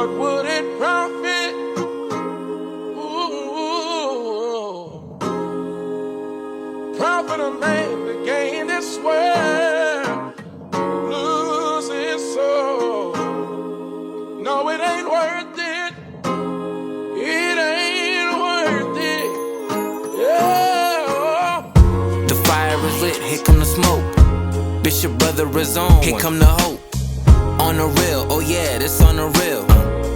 What would it profit? Ooh, profit a man to gain this world, lose his soul. No, it ain't worth it. It ain't worth it. Yeah. The fire is lit, here come the smoke. Bishop brother is on, here come the hope. On the real, oh yeah, this on the real.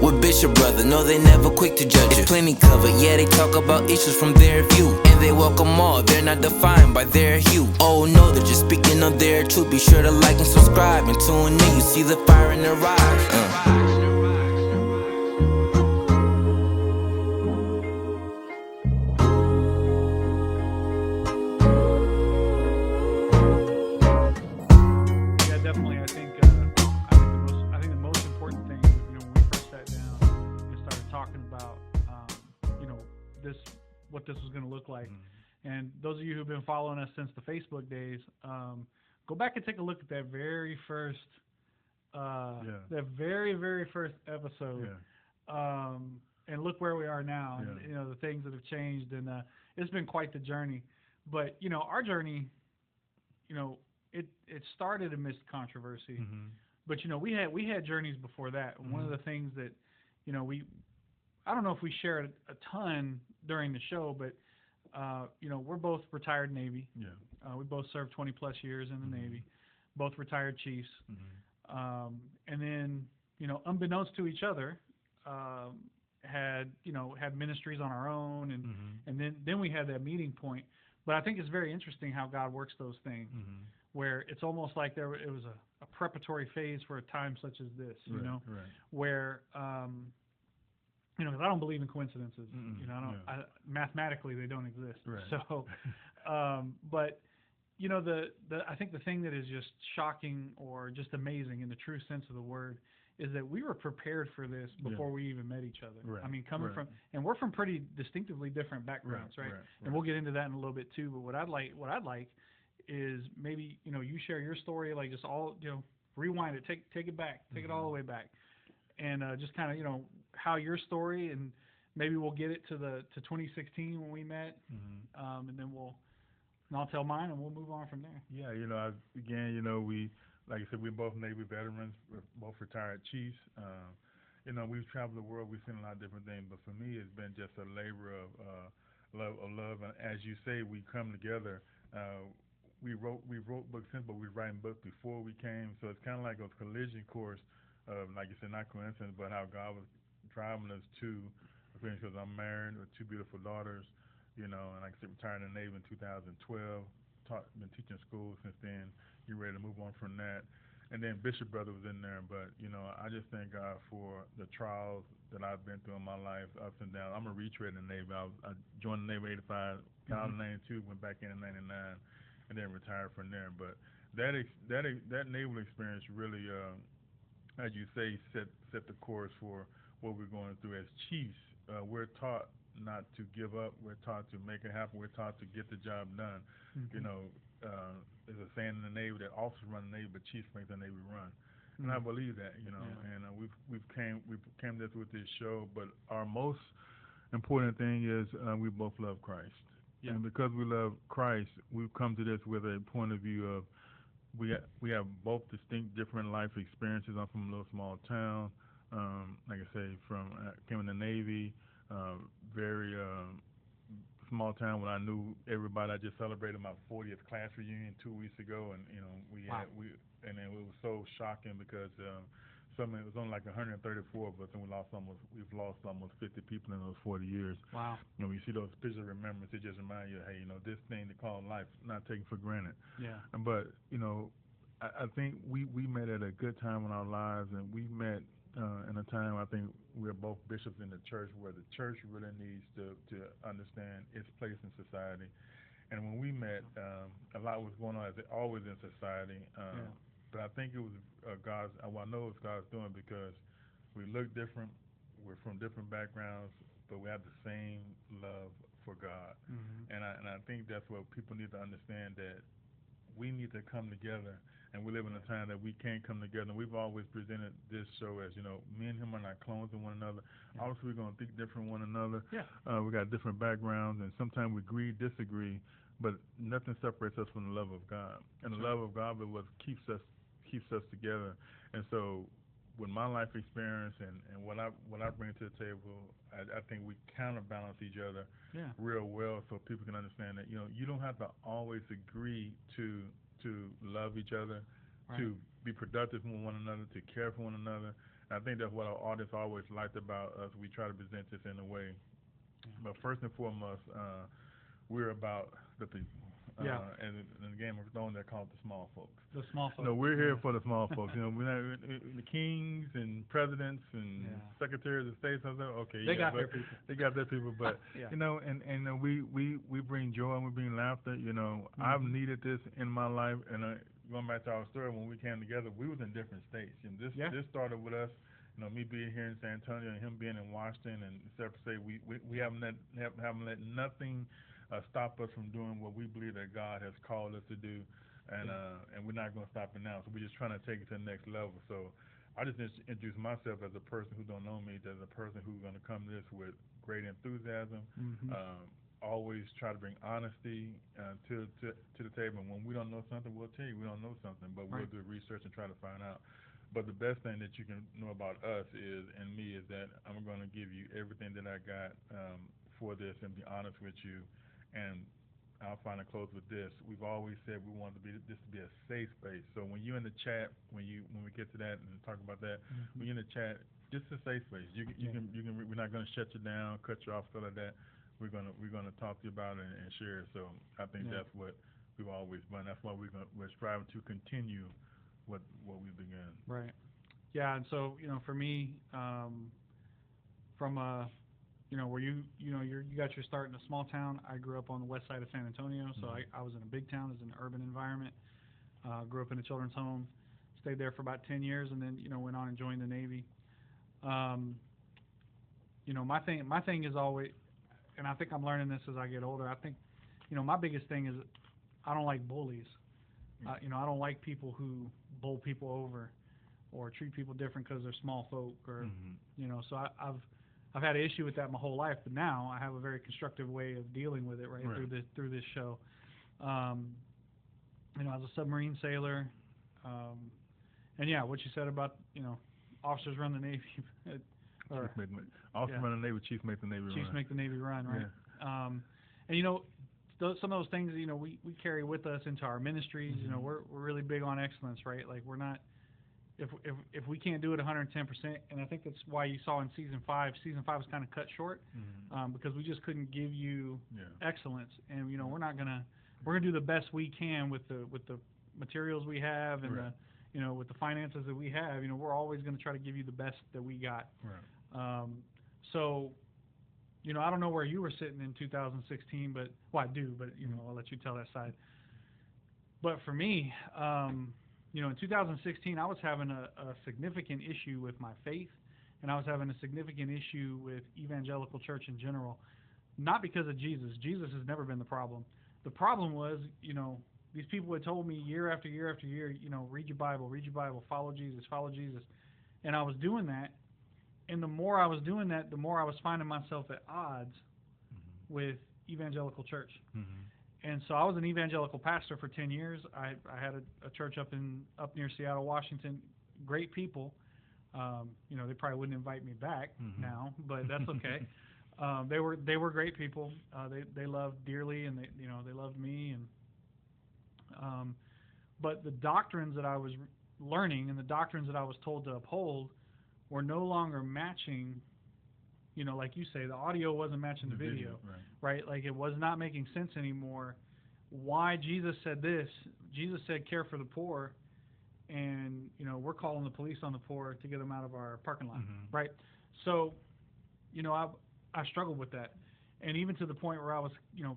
With Bishop brother, no they never quick to judge it. Plenty covered, yeah they talk about issues from their view. And they welcome all, they're not defined by their hue. Oh no, they're just speaking of their truth. Be sure to like and subscribe and tune in, you see the fire in their eyes. What this was going to look like. And those of you who've been following us since the Facebook days, go back and take a look at that very first episode, and look where we are now. And, you know, the things that have changed, and it's been quite the journey. But you know, our journey, you know, it started amidst controversy, but you know, we had journeys before that. One of the things that, you know, I don't know if we shared a ton during the show, but you know, we're both retired Navy. We both served 20 plus years in the Navy, both retired chiefs. And then, you know, unbeknownst to each other, had ministries on our own, and then we had that meeting point. But I think it's very interesting how God works those things, where it's almost like it was a preparatory phase for a time such as this, you know, where you know, because I don't believe in coincidences. You know, mathematically they don't exist. So, but you know, I think the thing that is just shocking or just amazing in the true sense of the word is that we were prepared for this before we even met each other. I mean, coming from, and we're from pretty distinctively different backgrounds, right? And we'll get into that in a little bit too. But what I'd like is maybe, you know, you share your story, like just all, you know, rewind it, take it back, take it all the way back. And just kind of, you know, how your story, and maybe we'll get it to 2016 when we met, and then I'll tell mine, and we'll move on from there. Yeah, you know, again, you know, like I said, we're both Navy veterans, we're both retired chiefs. You know, we've traveled the world, we've seen a lot of different things, but for me, it's been just a labor of love. And as you say, we come together. We wrote books since, but we were writing books before we came, so it's kind of like a collision course. Like you said, not coincidence, but how God was driving us to, because I'm married with two beautiful daughters, you know, and like I said, retired in the Navy in 2012, been teaching school since then, you're ready to move on from that. And then Bishop Brother was in there, but, you know, I just thank God for the trials that I've been through in my life, ups and downs. I'm a retread in the Navy. I joined the Navy in 85, got out in 92, went back in 99, and then retired from there. But that naval experience really, as you say, set the course for what we're going through as chiefs. We're taught not to give up. We're taught to make it happen. We're taught to get the job done. You know, there's a saying in the Navy that officers run the Navy, but chiefs make the Navy run. And I believe that, you know. And we've came this with this show, but our most important thing is we both love Christ. And because we love Christ, we've come to this with a point of view of we have both distinct different life experiences. I'm from a little small town, like I say, came in the Navy, very small town when I knew everybody. I just celebrated my 40th class reunion 2 weeks ago, and you know and it was so shocking because it was only like 134 of us, and we've lost almost 50 people in those 40 years. Wow. You know, when you see those pictures of remembrance, it just reminds you, hey, you know, this thing they call life, not taken for granted. But you know, I think we met at a good time in our lives, and we met in a time I think we're both bishops in the church, where the church really needs to understand its place in society. And when we met, a lot was going on, as it always in society. But I think it was God's. Well, I know it's God's doing, because we look different, we're from different backgrounds, but we have the same love for God. And I think that's what people need to understand, that we need to come together and we live in a time that we can't come together. And we've always presented this show as, me and him are not clones of one another. Yeah. Obviously, we're going to think different from one another. Yeah. We got different backgrounds, and sometimes we agree, disagree, but nothing separates us from the love of God. And the love of God is what keeps us together. And so, with my life experience and what I bring to the table, I think we counterbalance each other real well, so people can understand that you don't have to always agree to love each other, to be productive with one another, to care for one another. And I think that's what our audience always liked about us. We try to present this in a way, but first and foremost, we're about the people. And again, we're throwing that called the small folks. The small folks. No, we're here for the small folks. We're not the kings and presidents and secretaries of state. Okay, they got their people. They got their people, but and we bring joy and we bring laughter. I've needed this in my life, and going back to our story, when we came together, we was in different states. And this started with us. Me being here in San Antonio and him being in Washington, and except to say we haven't let nothing stop us from doing what we believe that God has called us to do, and we're not going to stop it now. So we're just trying to take it to the next level. So I just introduce myself as a person who don't know me, as a person who's going to come to this with great enthusiasm. Always try to bring honesty to the table. And when we don't know something, we'll tell you we don't know something, but we'll do research and try to find out. But the best thing that you can know about us and me is that I'm going to give you everything that I got for this and be honest with you. And I'll finally close with this. We've always said we want this to be a safe space. So when you're in the chat, when we get to that and talk about that, when you're in the chat, this is a safe space. You can we're not going to shut you down, cut you off, stuff like that. We're gonna talk to you about it and share it. So I think that's what we've always done. That's why we're striving to continue what we began. Right. Yeah, and so for me, from where you got your start in a small town. I grew up on the west side of San Antonio, so I was in a big town, it was an urban environment. Grew up in a children's home, stayed there for about 10 years, and then went on and joined the Navy. My thing is always, and I think I'm learning this as I get older. I think my biggest thing is I don't like bullies. I don't like people who bowl people over or treat people different because they're small folk or so I've had an issue with that my whole life, but now I have a very constructive way of dealing with it through this show. As a submarine sailor, and what you said about officers run the Navy, Officers run the Navy, chiefs make the Navy run. Chiefs make the Navy run, right? Yeah. Some of those things we carry with us into our ministries. We're really big on excellence, right? Like we're not. If we can't do it 110%, and I think that's why you saw in season 5 was kind of cut short because we just couldn't give you excellence, and we're gonna do the best we can with the materials we have and with the finances that we have. We're always going to try to give you the best that we got. So I don't know where you were sitting in 2016, but I do, but I'll let you tell that side. But for me, in 2016, I was having a significant issue with my faith, and I was having a significant issue with evangelical church in general. Not because of Jesus. Jesus has never been the problem. The problem was, these people had told me year after year after year, read your Bible, follow Jesus, and I was doing that. And the more I was doing that, the more I was finding myself at odds with evangelical church. And so I was an evangelical pastor for 10 years. I had a church up near Seattle, Washington. Great people. They probably wouldn't invite me back now, but that's okay. They were great people. They loved dearly, and they loved me. And but the doctrines that I was learning and the doctrines that I was told to uphold were no longer matching. Like you say, the audio wasn't matching the video, right? Like it was not making sense anymore. Why Jesus said this? Jesus said, "Care for the poor," and we're calling the police on the poor to get them out of our parking lot, right? So, I struggled with that, and even to the point where I was,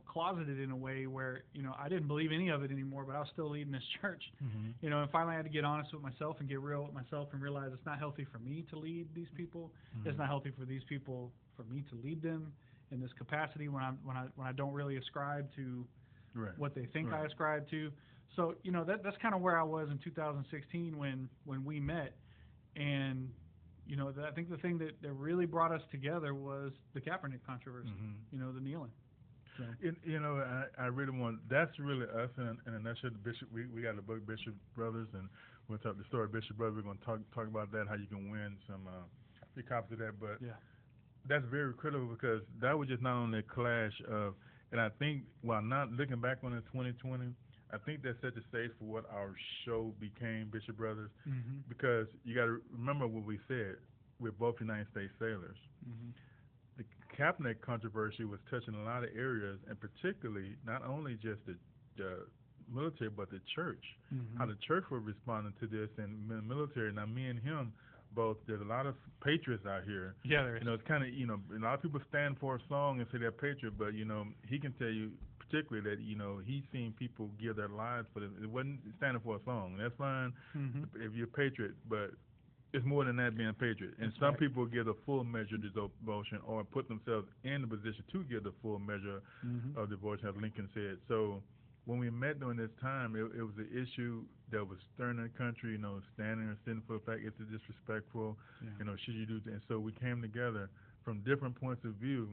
closeted in a way where I didn't believe any of it anymore, but I was still leading this church, and finally I had to get honest with myself and get real with myself and realize it's not healthy for me to lead these people. It's not healthy for these people for me to lead them in this capacity when I don't really ascribe to what they think I ascribe to. So that's kind of where I was in 2016 when we met, and I think the thing that really brought us together was the Kaepernick controversy. The kneeling. So. I really want. That's really us, and a nutshell. Bishop, we got the book Bishop Brothers, and we'll talk the story of Bishop Brothers. We're going to talk about that, how you can win some free copies of that. But that's very critical because that was just not only a clash of, and I think while not looking back on it 2020, I think that set the stage for what our show became, Bishop Brothers, because you got to remember what we said. We're both United States sailors. The Kaepernick controversy was touching a lot of areas, and particularly not only just the military, but the church. How the church was responding to this, and the military. Now, me and him both. There's a lot of patriots out here. Yeah, there is. It's kind of a lot of people stand for a song and say they're patriot, but he can tell you particularly that he's seen people give their lives for it. It wasn't standing for a song. That's fine if you're a patriot, but it's more than that being a patriot. And some people give the full measure of devotion or put themselves in the position to give the full measure of devotion, as Lincoln said. So when we met during this time, it was an issue that was stirring the country, standing and sitting for the fact it's disrespectful, should you do that? And so we came together from different points of view.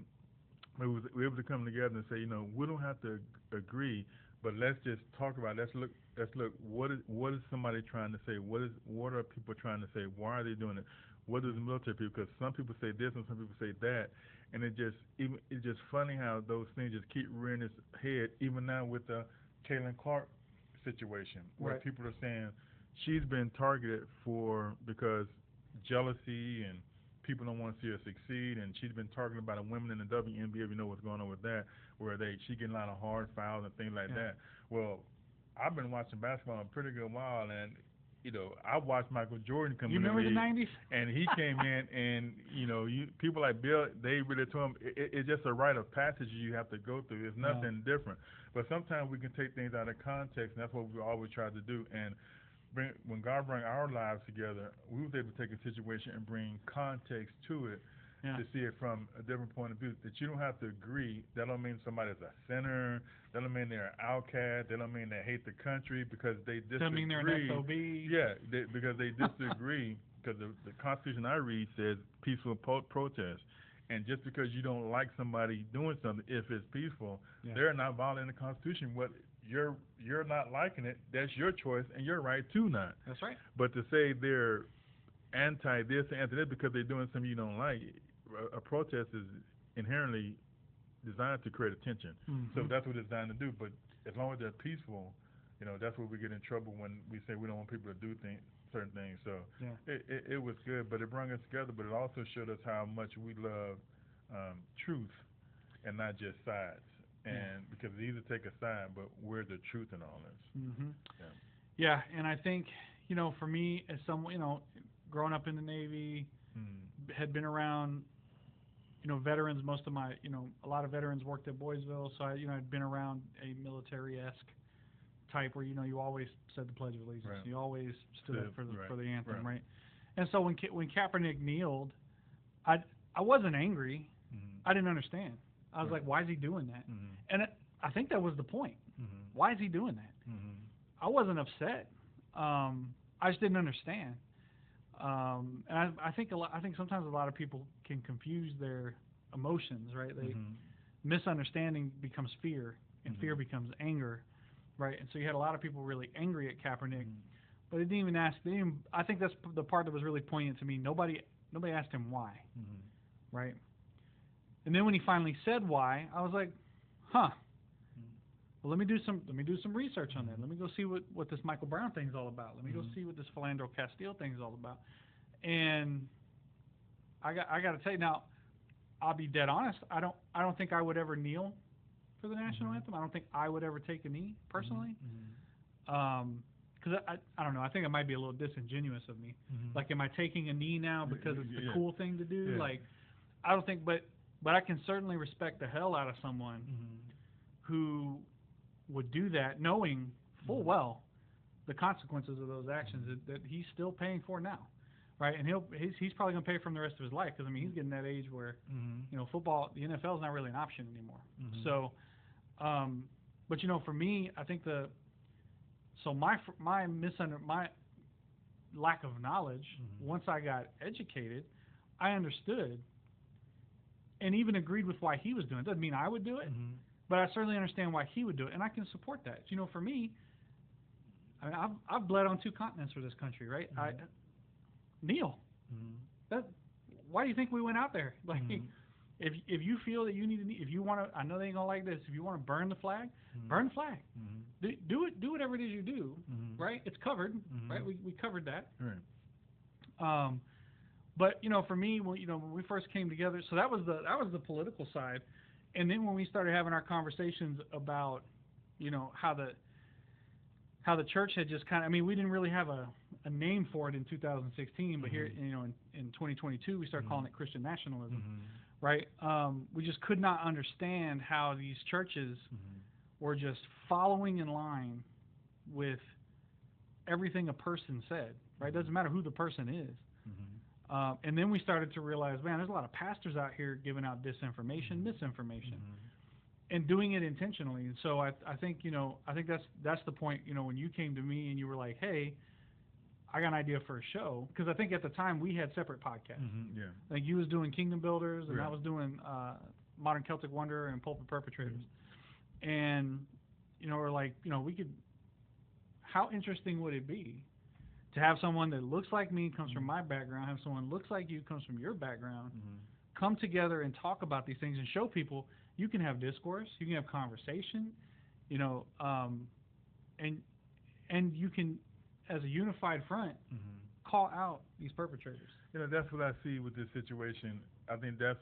We were able to come together and say, we don't have to agree, but let's just talk about it. Let's look. What is somebody trying to say? What are people trying to say? Why are they doing it? What is the military people? Because some people say this and some people say that, and it's just funny how those things just keep rearing its head. Even now with the Caitlin Clark situation, where people are saying she's been targeted because jealousy and people don't want to see her succeed, and she's been targeted by the women in the WNBA. If you know what's going on with that, where she getting a lot of hard fouls and things like that. Well, I've been watching basketball a pretty good while, and I watched Michael Jordan come in the league. You remember the '90s? And he came in, and people like Bill, they really told him it's just a rite of passage you have to go through. It's nothing different. But sometimes we can take things out of context, and that's what we always try to do. And when God brought our lives together, we was able to take a situation and bring context to it to see it from a different point of view. That you don't have to agree. That don't mean somebody's a sinner. That don't mean they're an outcast. That don't mean they hate the country because they disagree. Doesn't mean they're an SOB. Yeah, because they disagree. Because the Constitution I read says peaceful protest. And just because you don't like somebody doing something, if it's peaceful, they're not violating the Constitution. What you're not liking it, that's your choice, and you're right to not. That's right. But to say they're anti this and anti that because they're doing something you don't like, a protest is inherently designed to create attention. So that's what it's designed to do. But as long as they're peaceful, that's where we get in trouble when we say we don't want people to do certain things. So it was good, but it brought us together. But it also showed us how much we love truth and not just sides. And because they either take a side, but where's the truth in all this? Yeah, and I think for me as someone growing up in the Navy, had been around veterans. Most of my a lot of veterans worked at Boysville, so I'd been around a military-esque type where you always said the Pledge of Allegiance. You always stood up for the anthem, right? And so when Kaepernick kneeled, I wasn't angry. I didn't understand. I was like, why is he doing that? And I think that was the point. Why is he doing that? I wasn't upset. I just didn't understand. And I think sometimes a lot of people can confuse their emotions, right? They misunderstanding becomes fear, and fear becomes anger, right? And so you had a lot of people really angry at Kaepernick, but they didn't even ask. I think that's the part that was really poignant to me. Nobody asked him why, right? And then when he finally said why, I was like, huh. Well, let me do some research on that. Let me go see what this Michael Brown thing's all about. Let me go see what this Philandro Castile thing's all about. And I got to tell you now, I'll be dead honest. I don't think I would ever kneel for the national anthem. I don't think I would ever take a knee personally. Because I don't know. I think it might be a little disingenuous of me. Like, am I taking a knee now because it's the cool thing to do? Like, I don't think. But I can certainly respect the hell out of someone who would do that, knowing full well the consequences of those actions that he's still paying for now, right? And he's probably going to pay for them the rest of his life because he's getting that age where football, the NFL is not really an option anymore. So, but for me, I think So my lack of knowledge, once I got educated, I understood and even agreed with why he was doing it. Doesn't mean I would do it, but I certainly understand why he would do it, and I can support that. You know, for me, I mean, I've bled on 2 continents for this country, right? Neil, why do you think we went out there? Like, if you feel that you need to, if you want to, I know they ain't gonna like this. If you want to burn the flag, burn the flag. Do it. Do whatever it is you do. Right? It's covered. Right? We covered that. Right. But you know, for me, when we first came together, so that was the political side, and then when we started having our conversations about, you know, how the church had just kind of, I mean, we didn't really have a name for it in 2016, but here, you know, in 2022, we started calling it Christian nationalism, right? We just could not understand how these churches were just following in line with everything a person said, right? It doesn't matter who the person is. And then we started to realize, man, there's a lot of pastors out here giving out disinformation, misinformation, and doing it intentionally. And so I think, you know, I think that's the point, you know, when you came to me and you were like, hey, I got an idea for a show, because I think at the time we had separate podcasts. Like you was doing Kingdom Builders, and I was doing Modern Celtic Wonder and Pulpit Perpetrators. And, you know, we're like, you know, we could, how interesting would it be to have someone that looks like me, comes from my background, have someone looks like you, comes from your background, come together and talk about these things and show people you can have discourse, you can have conversation, you know, and you can, as a unified front, call out these perpetrators. You know, that's what I see with this situation. I think that's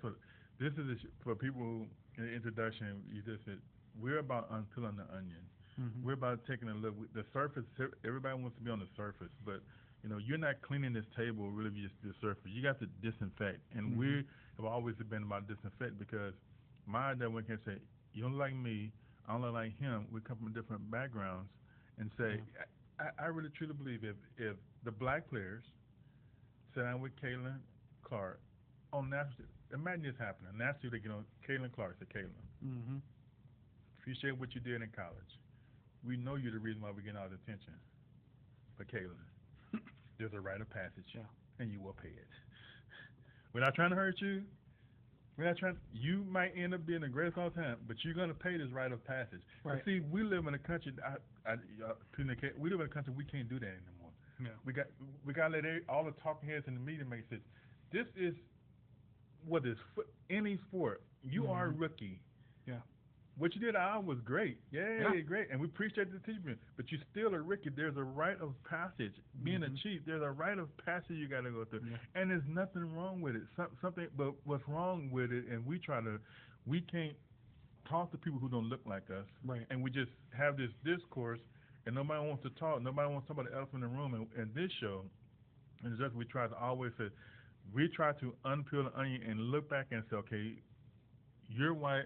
what this is for people who, in the introduction, you just said, we're about unpeeling the onion. We're about taking a look. The surface, everybody wants to be on the surface, but you know, you're not cleaning this table really just the surface. You got to disinfect, and we have always been about disinfect, because my idea, one can say, you don't like me, I don't look like him. We come from different backgrounds, and say, I really truly believe if the black players sit down with Kaylin Clark on national, imagine this happening. Nationally, they get on Kaylin Clark, say, Kaylin, appreciate what you did in college. We know you're the reason why we're getting all the attention. But Kaylin, there's a rite of passage, and you will pay it. We're not trying to hurt you. We're not trying. You might end up being the greatest of all time, but you're going to pay this rite of passage. Right. But see, we live in a country. We live in a country we can't do that anymore. We got to let all the talking heads in the media make sense. This is what is any sport. You are a rookie. What you did was great. Great. And we appreciate the teaching. But you're still a rookie. There's a rite of passage. Being a chief, there's a rite of passage you got to go through. And there's nothing wrong with it. But what's wrong with it, and we can't talk to people who don't look like us. Right. And we just have this discourse, and nobody wants to talk. Nobody wants to talk about the elephant in the room. And this show, and just we try to always say, we try to unpeel the onion and look back and say, okay, you're white.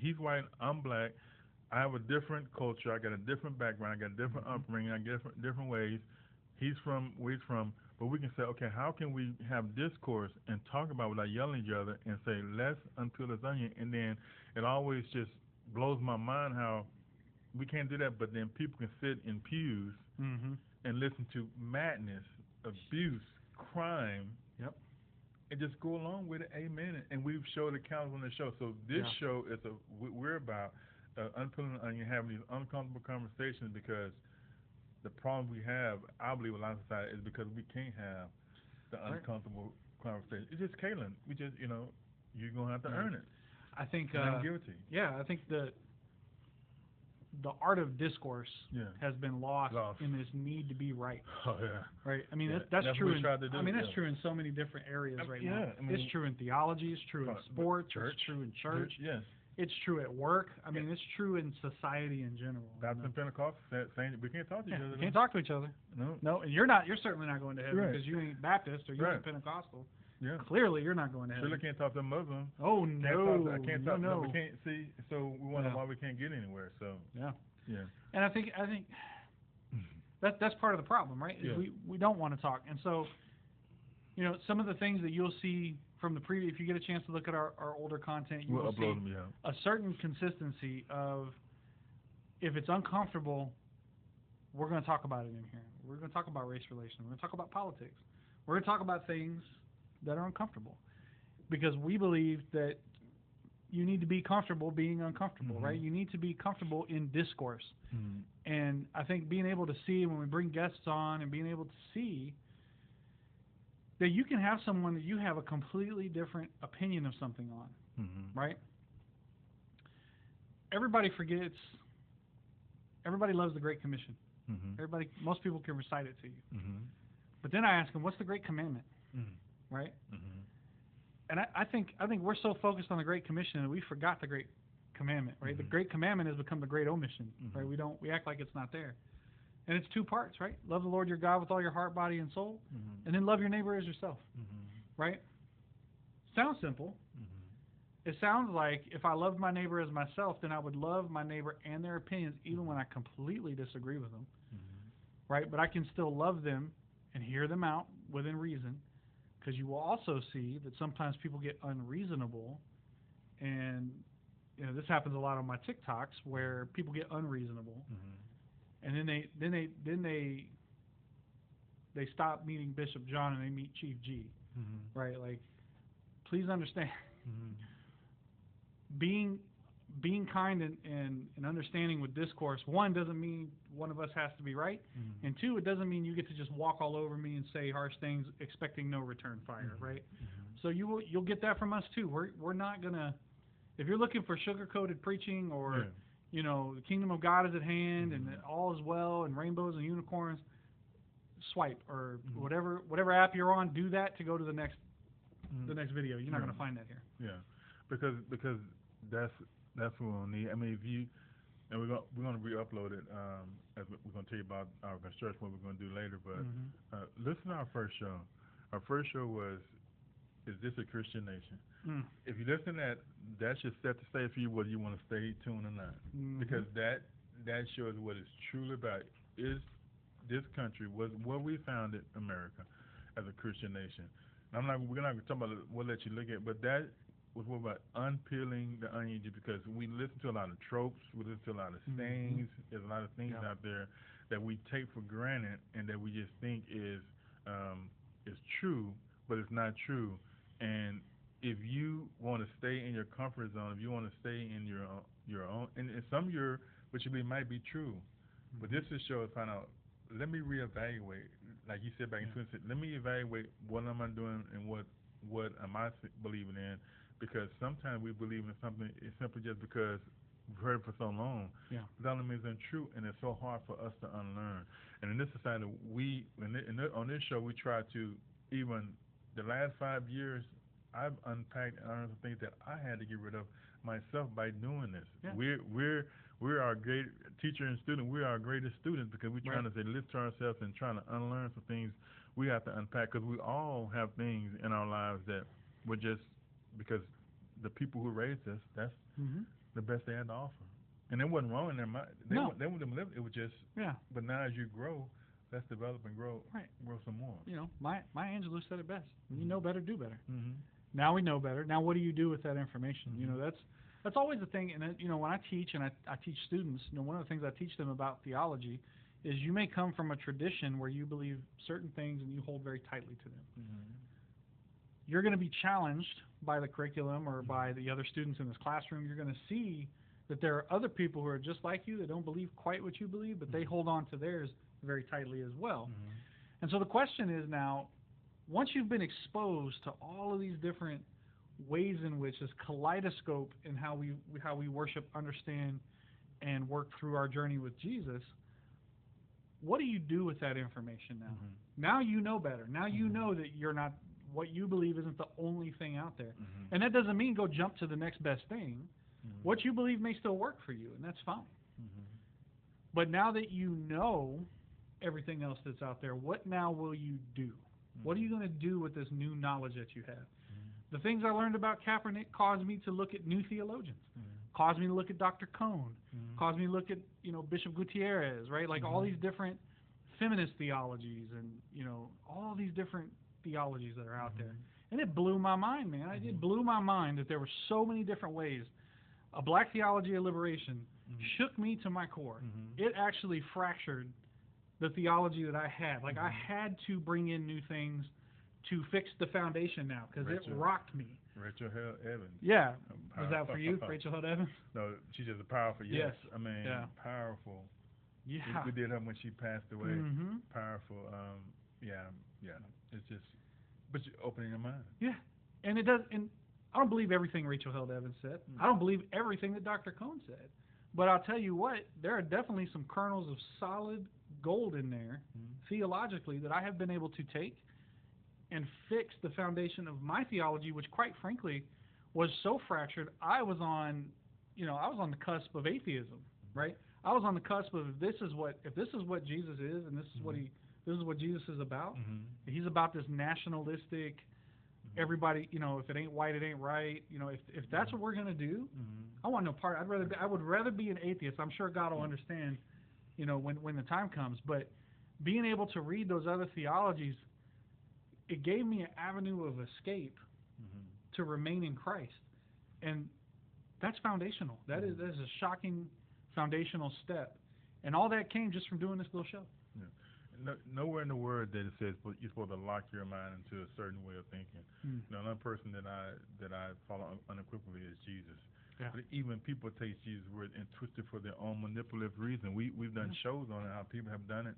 He's white, I'm black. I have a different culture. I got a different background. I got a different upbringing. I get different ways. He's from where he's from. But we can say, okay, how can we have discourse and talk about without yelling at each other and say, let's unpeel this onion? And then it always just blows my mind how we can't do that, but then people can sit in pews and listen to madness, abuse, crime. And just go along with it, amen. And we've showed accounts on the show. So this show is we're about unpeeling the onion, having these uncomfortable conversations, because the problem we have, I believe, with a lot of society is because we can't have the uncomfortable conversation. It's just Kaylin. We just, you know, you're gonna have to earn it. I think. I'm guilty. Yeah, I think the art of discourse has been lost in this need to be right. Right. I mean, that's true. That's true in so many different areas right now. I mean, it's true in theology. It's true in sports. It's true in church. It's true at work. I mean, it's true in society in general. Baptist and Pentecost saying we can't talk to each other. We can't talk to each other. No, and you're certainly not going to heaven because you ain't Baptist or you ain't Pentecostal. Clearly, you're not going to heaven. Surely can't talk to a Muslim. Oh no! I can't talk. No, we can't see. So we wonder why we can't get anywhere. So And I think that's part of the problem, right? Is we don't want to talk, and so you know, some of the things that you'll see from the previous, if you get a chance to look at our older content, you will see a certain consistency of, if it's uncomfortable, we're going to talk about it in here. We're going to talk about race relations. We're going to talk about politics. We're going to talk about things that are uncomfortable, because we believe that you need to be comfortable being uncomfortable, right? You need to be comfortable in discourse. And I think being able to see when we bring guests on, and being able to see that you can have someone that you have a completely different opinion of something on, right? Everybody loves the Great Commission. Most people can recite it to you. But then I ask them, what's the Great Commandment? Right? And I think we're so focused on the Great Commission that we forgot the Great Commandment, right? The Great Commandment has become the Great Omission, right? We act like it's not there. And it's two parts, right? Love the Lord your God with all your heart, body, and soul, and then love your neighbor as yourself, right? Sounds simple. It sounds like if I loved my neighbor as myself, then I would love my neighbor and their opinions even when I completely disagree with them, right? But I can still love them and hear them out within reason, because you will also see that sometimes people get unreasonable, and this happens a lot on my TikToks where people get unreasonable, and then they stop meeting Bishop John and they meet Chief G, right? Like, please understand, being kind and understanding with discourse, one, doesn't mean one of us has to be right, and two, it doesn't mean you get to just walk all over me and say harsh things expecting no return fire, right? So you'll get that from us too. We're not gonna, if you're looking for sugar-coated preaching, or the kingdom of God is at hand and all is well and rainbows and unicorns, swipe or whatever app you're on, do that to go to the next video. You're not gonna find that here. Yeah, because that's what we'll need. I mean, and we're going to re-upload it, as we're going to tell you about our construction, what we're going to do later. But listen to our first show. Our first show was, "Is This a Christian Nation?" If you listen to that should set the stage for you whether you want to stay tuned or not, because that shows what it's truly about. Is this country, was what we founded America as a Christian nation? And we're not going to talk about it. We'll let you look at it, but that was what about unpeeling the onion, because we listen to a lot of tropes, we listen to a lot of sayings. There's a lot of things out there that we take for granted and that we just think is true, but it's not true. And if you want to stay in your comfort zone, if you want to stay in your own, and some of what you believe might be true, but this is show us find out. Let me reevaluate, like you said back in 2016. Let me evaluate what am I doing and what am I believing in. Because sometimes we believe in something, it's simply just because we've heard it for so long. That only means it's untrue, and it's so hard for us to unlearn. And in this society, on this show, we try to, even the last 5 years, I've unpacked and learned some things that I had to get rid of myself by doing this. We're our great teacher and student. We're our greatest students, because we're trying to say lift to ourselves and trying to unlearn some things we have to unpack, because we all have things in our lives that we're just, because the people who raised us, that's the best they had to offer. And it wasn't wrong in their mind. They wouldn't live. It was just, but now as you grow, let's develop and grow some more. Maya Angelou said it best. You know better, do better. Now we know better. Now what do you do with that information? That's always the thing. And when I teach, and I teach students, one of the things I teach them about theology is you may come from a tradition where you believe certain things and you hold very tightly to them. You're going to be challenged by the curriculum or by the other students in this classroom. You're going to see that there are other people who are just like you that don't believe quite what you believe, but they hold on to theirs very tightly as well. And so the question is now, once you've been exposed to all of these different ways in which this kaleidoscope in how we worship, understand, and work through our journey with Jesus, what do you do with that information now? Now you know better. Now you know that what you believe isn't the only thing out there. And that doesn't mean go jump to the next best thing. What you believe may still work for you, and that's fine. But now that you know everything else that's out there, what now will you do? What are you going to do with this new knowledge that you have? The things I learned about Kaepernick caused me to look at new theologians, caused me to look at Dr. Cone, caused me to look at Bishop Gutierrez, right? Like all these different feminist theologies and all these different theologies that are out there. And it blew my mind, man. It blew my mind that there were so many different ways. A black theology of liberation shook me to my core. It actually fractured the theology that I had. Like I had to bring in new things to fix the foundation now because it rocked me. Rachel Held Evans. Yeah. Was that for you, Rachel Held Evans? No, she's just a powerful. Yes. I mean, powerful. Yeah. We did her when she passed away. Mm-hmm. Powerful. Yeah. It's just, but you're opening your mind. Yeah. And it does. And I don't believe everything Rachel Held Evans said. I don't believe everything that Dr. Cone said. But I'll tell you what, there are definitely some kernels of solid gold in there, theologically, that I have been able to take and fix the foundation of my theology, which quite frankly was so fractured. I was on the cusp of atheism, right? I was on the cusp of if this is what Jesus is, and this is what Jesus is about. He's about this nationalistic, everybody, if it ain't white, it ain't right. If that's what we're gonna do, I want no part. I would rather be an atheist. I'm sure God will understand, when the time comes. But being able to read those other theologies, it gave me an avenue of escape to remain in Christ, and that's foundational. That is a shocking foundational step, and all that came just from doing this little show. Nowhere in the Word that it says you're supposed to lock your mind into a certain way of thinking. Another person that I follow unequivocally is Jesus. Yeah. But even people take Jesus' word and twist it for their own manipulative reason. We've done shows on it, how people have done it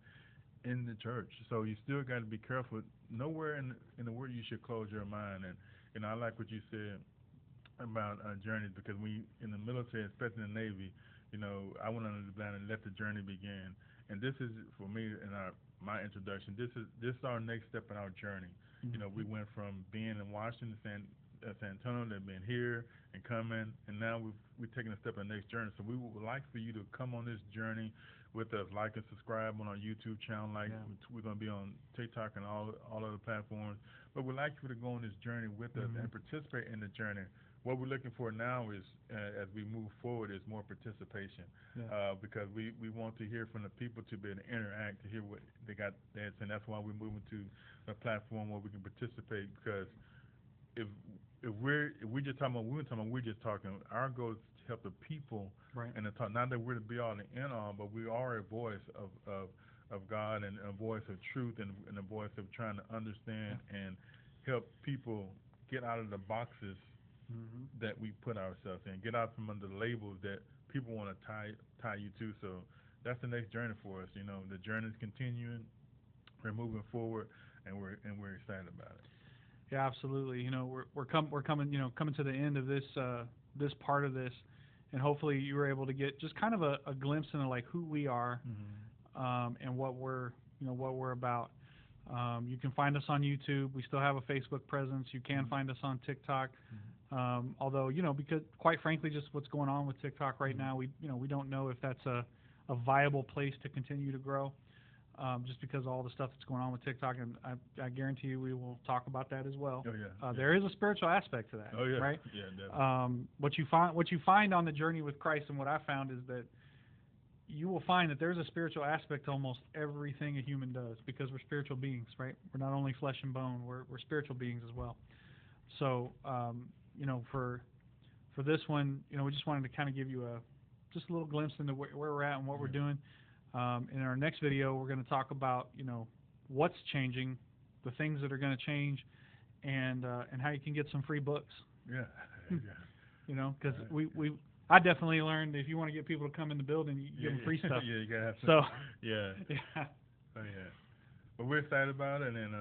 in the church. So you still got to be careful. Nowhere in the Word you should close your mind. And I like what you said about journeys, because we in the military, especially in the Navy, I went under the blanket and let the journey begin. And this is, for me, in my introduction, this is our next step in our journey. We went from being in Washington, San Antonio, to being here and coming, and now we're taking a step in the next journey. So we would like for you to come on this journey with us. Like and subscribe on our YouTube channel. We're going to be on TikTok and all other platforms. But we'd like you to go on this journey with us and participate in the journey. What we're looking for now is, as we move forward, is more participation, because we want to hear from the people, to be able to interact, to hear what they got there, and that's why we're moving to a platform where we can participate. Because if we're just talking about, we're just talking. Our goal is to help the people, and to talk. Not that we're to be all and end all, but we are a voice of God, and a voice of truth, and a voice of trying to understand and help people get out of the boxes that we put ourselves in, get out from under the labels that people want to tie you to. So that's the next journey for us. The journey is continuing. We're moving forward, and we're excited about it. Yeah, absolutely. We're coming to the end of this this part of this, and hopefully you were able to get just kind of a glimpse into like who we are, and what we're about. You can find us on YouTube. We still have a Facebook presence. You can find us on TikTok. Although, because quite frankly, just what's going on with TikTok right now, we don't know if that's a viable place to continue to grow, just because of all the stuff that's going on with TikTok. And I guarantee you we will talk about that as well. Oh, yeah. There is a spiritual aspect to that. Oh, yeah. Right? Yeah, definitely. What you find on the journey with Christ, and what I found, is that you will find that there's a spiritual aspect to almost everything a human does, because we're spiritual beings, right? We're not only flesh and bone, we're spiritual beings as well. So, for this one, we just wanted to kind of give you just a little glimpse into where we're at and what we're doing. In our next video, we're going to talk about, what's changing, the things that are going to change, and how you can get some free books. Yeah. Because I definitely learned if you want to get people to come in the building, you give them free stuff. Yeah, you gotta have some. Yeah. Oh, yeah. But we're excited about it, and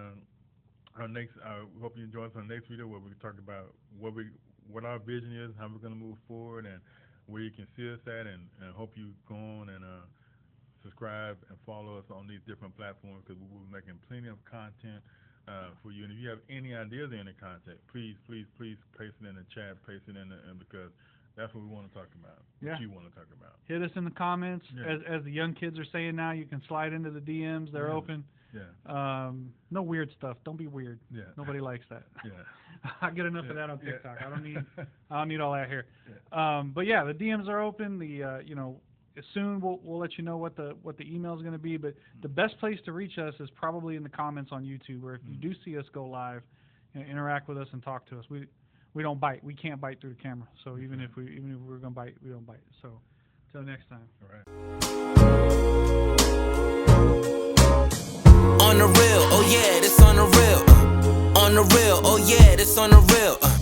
our next, we hope you enjoy us on the next video, where we talk about what our vision is, how we're going to move forward, and where you can see us at, and hope you go on and subscribe and follow us on these different platforms, because we'll be making plenty of content for you. And if you have any ideas or any content, please paste it in the chat, paste it in because that's what we want to talk about. Yeah. What you want to talk about. Hit us in the comments. Yeah. As the young kids are saying now, you can slide into the DMs. They're open. Yeah. No weird stuff. Don't be weird. Yeah. Nobody likes that. Yeah. I get enough of that on TikTok. Yeah. I don't need all that here. Yeah. But yeah, the DMs are open. Soon we'll let you know what the email is going to be. But the best place to reach us is probably in the comments on YouTube, where if you do see us go live, interact with us and talk to us. We don't bite. We can't bite through the camera. So even if we're going to bite, we don't bite. So till next time. All right. On the real, oh yeah, this on the real. On the real, oh yeah, this on the real.